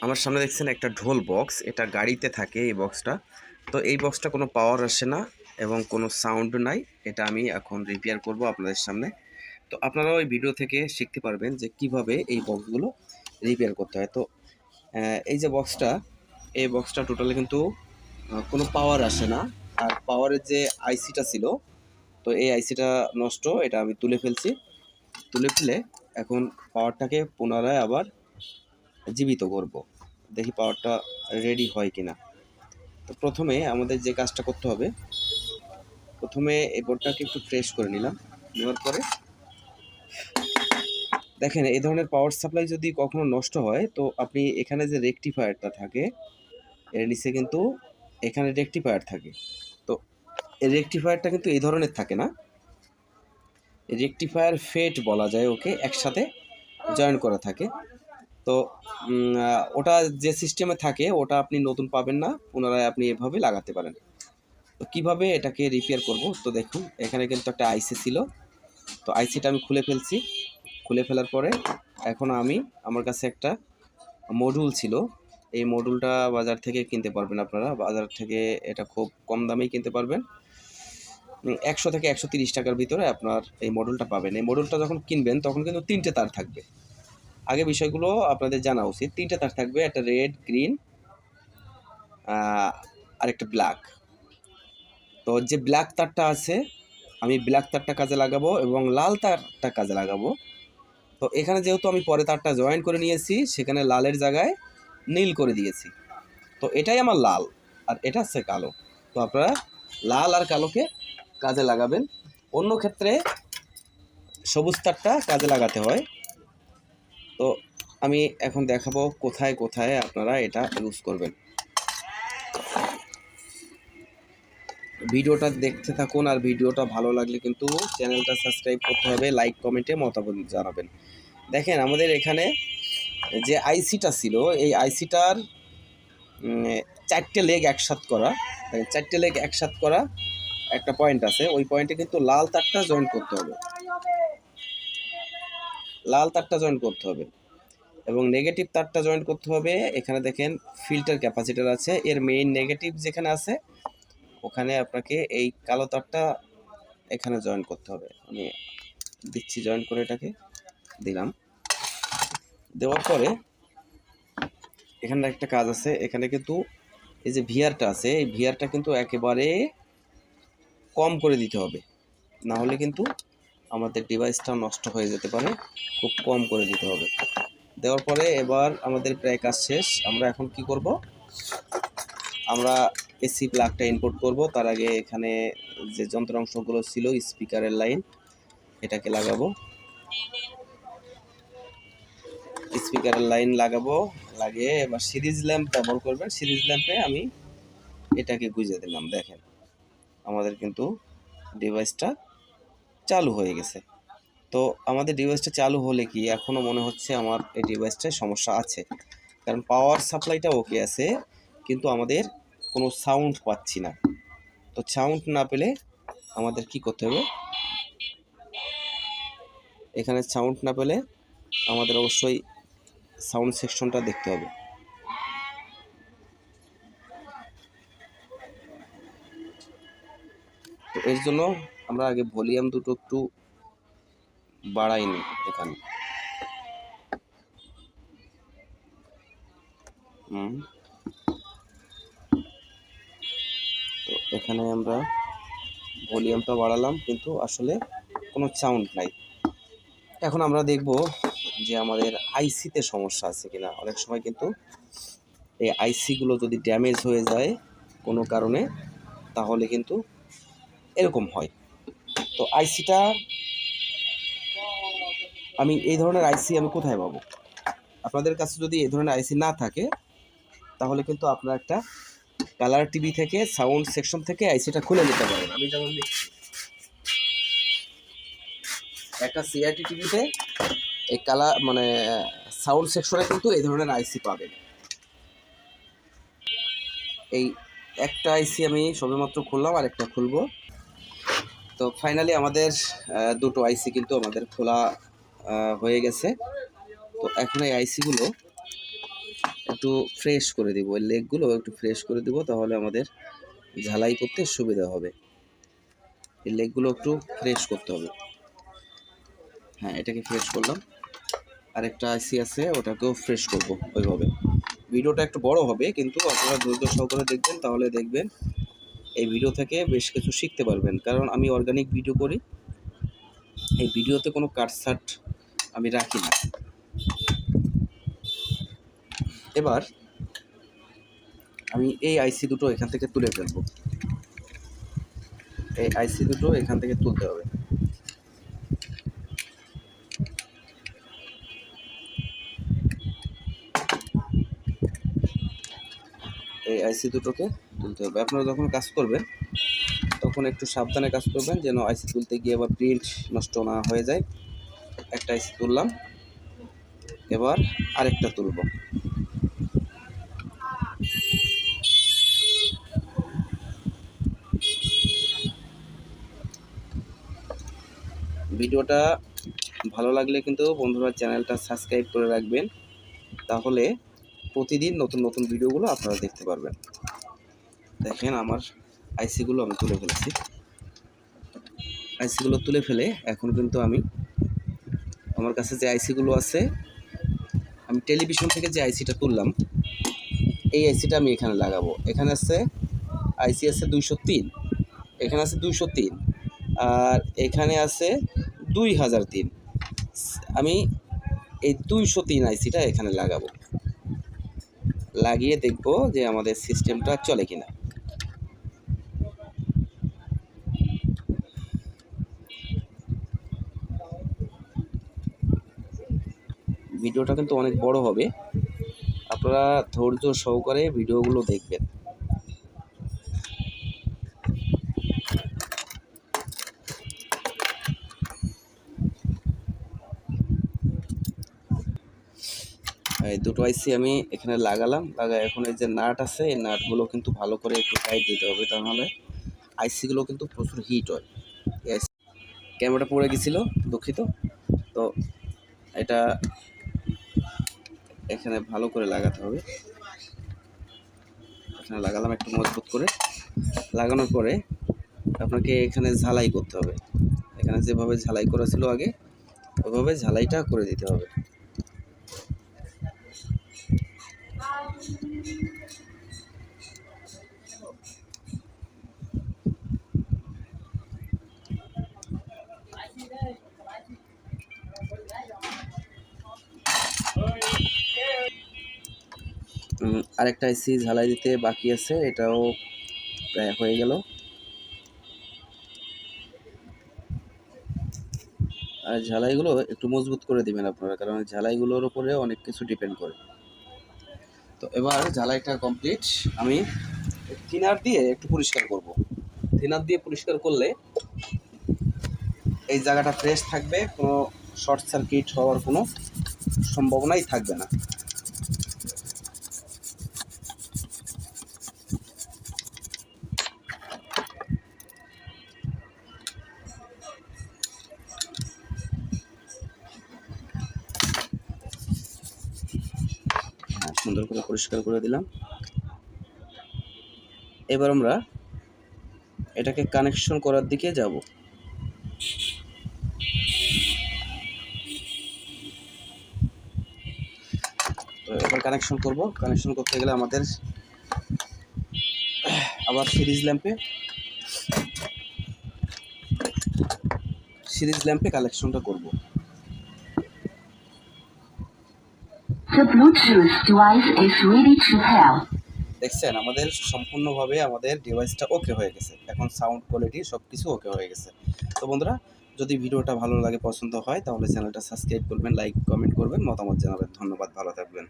আমার সামনে দেখছেন একটা ঢোল বক্স, এটা গাড়িতে থাকে এই বক্সটা। তো এই বক্সটা কোনো পাওয়ার আসে না এবং কোনো সাউন্ড নাই। এটা আমি এখন রিপেয়ার করব আপনাদের সামনে। তো আপনারা ওই ভিডিও থেকে শিখতে পারবেন যে কিভাবে এই বক্সগুলো রিপেয়ার করতে হয়। তো এই যে বক্সটা, এই বক্সটা টোটালি কিন্তু কোনো পাওয়ার আসে না। আর পাওয়ারের যে আইসিটা ছিল, তো এই আইসিটা নষ্ট, এটা আমি তুলে ফেলছি। তুলে ফেলে এখন পাওয়ারটাকে পুনরায় আবার জীবিত করব। দেখি পাওয়ারটা রেডি হয় কিনা। তো প্রথমে আমাদের যে কাজটা করতে হবে, প্রথমে এই বোর্ডটাকে একটু ফ্রেশ করে নিলাম। নেওয়ার পরে দেখেন, এই ধরনের পাওয়ার সাপ্লাই যদি কখনো নষ্ট হয়, তো আপনি এখানে যে রেকটিফায়ারটা থাকে, এর নিচে কিন্তু এখানে রেকটিফায়ার থাকে। তো এই রেকটিফায়ারটা কিন্তু এই ধরনের থাকে না, রেকটিফায়ার ফেট বলা যায় ওকে, একসাথে জয়েন করা থাকে। তো ওটা যে সিস্টেমে থাকে ওটা আপনি নতুন পাবেন না, পুনরায় আপনি এভাবে লাগাতে পারেন। তো কীভাবে এটাকে রিপেয়ার করব, তো দেখুন এখানে কিন্তু একটা আইসি ছিল। তো আইসিটা আমি খুলে ফেলছি। খুলে ফেলার পরে এখন আমার কাছে একটা মডিউল ছিল। এই মডিউলটা বাজার থেকে কিনতে পারবেন আপনারা, বাজার থেকে এটা খুব কম দামেই কিনতে পারবেন। 100 থেকে 130 টাকার ভিতরে আপনার এই মডিউলটা পাবেন। এই মডিউলটা যখন কিনবেন তখন কিন্তু 3টে তার থাকবে। আগে বিষয়গুলো আপনাদের জানা উচিত। 3টে তার থাকবে, একটা রেড, গ্রিন আর একটা ব্ল্যাক। তো যে ব্ল্যাক তারটা আছে, আমি ব্ল্যাক তারটা কাজে লাগাবো এবং লাল তারটা কাজে লাগাবো। তো এখানে যেহেতু আমি পরে তারটা জয়েন করে নিয়েছি, সেখানে লালের জায়গায় নীল করে দিয়েছি। তো এটাই আমার লাল আর এটা হচ্ছে কালো। তো আপনারা লাল আর কালোকে কাজে লাগাবেন। অন্য ক্ষেত্রে সবুজ তারটা কাজে লাগাতে হয়। তো আমি এখন দেখাবো কোথায় কোথায় আপনারা এটা ইউজ করবেন। ভিডিওটা দেখতে থাকুন, আর ভিডিওটা ভালো লাগলে কিন্তু চ্যানেলটা সাবস্ক্রাইব করতে হবে, লাইক কমেন্টে মতামত জানাবেন। দেখেন, আমাদের এখানে যে আইসিটা ছিল, এই আইসিটার 4টে লেগ একসাথ করা, 4টে লেগ একসাথ করা একটা পয়েন্ট আছে। ওই পয়েন্টে কিন্তু লাল তারটা জয়েন করতে হবে, লাল তারটা জয়েন করতে হবে এবং নেগেটিভ তারটা জয়েন করতে হবে। এখানে দেখেন ফিল্টার ক্যাপাসিটার আছে, এর মেইন নেগেটিভ যেখানে আছে ওখানে আপনাকে এই কালো তারটা এখানে জয়েন করতে হবে। আমি দিচ্ছি, জয়েন করে এটাকে দিলাম। দেওয়ার পরে এখানে একটা কাজ আছে, এখানে কিন্তু এই যে ভিআরটা আছে, এই ভিআরটা কিন্তু একেবারে কম করে দিতে হবে, না হলে কিন্তু আমাদের ডিভাইসটা নষ্ট হয়ে যেতে পারে। খুব কম করে দিতে হবে। দেওয়ার পরে এবার আমাদের প্রায় কাজ শেষ। আমরা এখন কি করব, আমরা এসি প্লাগটা ইনপুট করব। তার আগে এখানে যে যন্ত্রাংশগুলো ছিল, স্পিকারের লাইন, এটাকে লাগাবো। স্পিকারের লাইন লাগাবো, লাগিয়ে এবার সিরিজ ল্যাম্প ব্যবহার করবেন। সিরিজ ল্যাম্পে আমি এটাকে গুঁজে দিলাম। দেখেন, আমাদের কিন্তু ডিভাইসটা চালু হয়ে গেছে। তো আমাদের ডিভাইসটা চালু হলে কি, এখনও মনে হচ্ছে আমার এই ডিভাইসটায় সমস্যা আছে, কারণ পাওয়ার সাপ্লাইটা ওকে আছে কিন্তু আমাদের কোনো সাউন্ড পাচ্ছি না। তো সাউন্ড না পেলে আমাদের কি করতে হবে, এখানে সাউন্ড না পেলে আমাদের অবশ্যই সাউন্ড সেকশনটা দেখতে হবে। তো এর জন্য আমরা আগে ভলিউম দুটো একটু বাড়াই নিই এখানে। তো এখানে আমরা ভলিউমটা বাড়ালাম কিন্তু আসলে কোনো সাউন্ড নাই। এখন আমরা দেখব যে আমাদের আইসিতে সমস্যা আছে কিনা। অনেক সময় কিন্তু এই আইসিগুলো যদি ড্যামেজ হয়ে যায় কোনো কারণে, তাহলে কিন্তু এরকম হয়। তো আইসিটা এই ধরনের আইসি আমি কোথায় পাবো? আপনাদের কাছে যদি এই ধরনের আইসি না থাকে, তাহলে কিন্তু আপনারা একটা কালার টিভি থেকে সাউন্ড সেকশন থেকে আইসিটা খুলে নিতে পারেন। আমি যেমন একটা সিআরটি টিভিতে এই কালার সাউন্ড সেকশনে কিন্তু এই ধরনের আইসি পাবেন। এই একটা আইসি আমি সবেমাত্র খুললাম, আর একটা খুলবো। তো ফাইনালি আমাদের দুটো আইসি কিন্তু আমাদের খোলা হয়ে গেছে। তো এখন এই আইসিগুলো একটু ফ্রেশ করে দিব, ওই লেগগুলো একটু ফ্রেশ করে দিব, তাহলে আমাদের ঝালাই করতে সুবিধা হবে। এই লেগগুলো একটু ফ্রেশ করতে হবে। হ্যাঁ, এটাকে ফ্রেশ করলাম। আরেকটা আইসি আছে, ওটাকেও ফ্রেশ করব ওইভাবে। ভিডিওটা একটু বড় হবে, কিন্তু আপনারা ধৈর্য সহকারে দেখবেন, তাহলে দেখবেন এই ভিডিও থেকে বেশ কিছু শিখতে পারবেন। কারণ আমি অর্গানিক ভিডিও করি, এই ভিডিওতে কোনো কাটছাট আমি রাখি না। এবার আমি এই আইসি দুটো এখান থেকে তুলে ফেলবো। এই আইসি দুটো এখান থেকে তুলতে হবে। এই আইসি দুটোকে তুলতে হবে। আপনারা যখন কাজ করবেন তখন একটু সাবধানে কাজ করবেন, যেন আইসি তুলতে গিয়ে আবার প্রিন্ট নষ্ট না হয়ে যায়। একটা আইসি তুললাম, এবার আরেকটা তুলব। ভিডিওটা ভালো লাগলে কিন্তু বন্ধুরা চ্যানেলটা সাবস্ক্রাইব করে রাখবেন, তাহলে প্রতিদিন নতুন নতুন ভিডিওগুলো আপনারা দেখতে পারবেন। দেখেন আমার আইসিগুলো আমি তুলে ফেলেছি। আইসিগুলো তুলে ফেলে এখন কিন্তু আমি আমার কাছে যে আইসিগুলো আছে, আমি টেলিভিশন থেকে যে আইসিটা তুললাম, এই আইসিটা আমি এখানে লাগাবো। এখানে আছে আইসি আছে 203, এখানে আছে 203, আর এখানে আছে 2003। আমি এই 203 আইসিটা এখানে লাগাবো, লাগিয়ে দেখব যে আমাদের সিস্টেমটা চলে কিনা। ভিডিওটা কিন্তু অনেক বড় হবে, আপনারা ধৈর্য সহকারে ভিডিওগুলো দেখবেন। এই দুটো আইসি আমি এখানে লাগালাম, এখন এই যে নাট আছে, এই নাটগুলো কিন্তু ভালো করে একটু টাইট দিতে হবে, তাহলে আইসিগুলো কিন্তু প্রচুর হিট হয়। ক্যামেরাটা পড়ে গেছিলো, দুঃখিত। তো এটা এখানে ভালো করে লাগাতে হবে। এখানে লাগালাম একটু মজবুত করে। লাগানোর পরে আপনাকে এখানে ঝালাই করতে হবে। এখানে যেভাবে ঝালাই করা ছিল আগে, ওইভাবে ঝালাইটা করে দিতে হবে। আরেকটা আইসি ঝালাই দিতে বাকি আছে, এটাও প্রায় হয়ে গেল। আর ঝালাইগুলো একটু মজবুত করে দিবেন আপনারা, কারণ ঝালাইগুলোর উপরে অনেক কিছু ডিপেন্ড করে। তো এবার ঝালাইটা কমপ্লিট, আমি থিনার দিয়ে একটু পরিষ্কার করব। থিনার দিয়ে পরিষ্কার করলে এই জায়গাটা ফ্রেশ থাকবে, কোনো শর্ট সার্কিট হওয়ার কোনো সম্ভাবনাই থাকবে না। সুন্দর করে পরিষ্কার করে দিলাম। এবার আমরা এটাকে কানেকশন করার দিকে যাব। তো এবার কানেকশন করব। কানেকশন করতে গেলে আমাদের আবার সিরিজ ল্যাম্পে কানেকশনটা করব। The Bluetooth device is ready to pair. দেখছেন আমাদের সম্পূর্ণভাবে আমাদের ডিভাইসটা ওকে হয়ে গেছে। এখন সাউন্ড কোয়ালিটি সব কিছু ওকে হয়ে গেছে। তো বন্ধুরা, যদি ভিডিওটা ভালো লাগে, পছন্দ হয়, তাহলে চ্যানেলটা সাবস্ক্রাইব করবেন, লাইক কমেন্ট করবেন, মতামত জানাবেন। ধন্যবাদ, ভালো থাকবেন।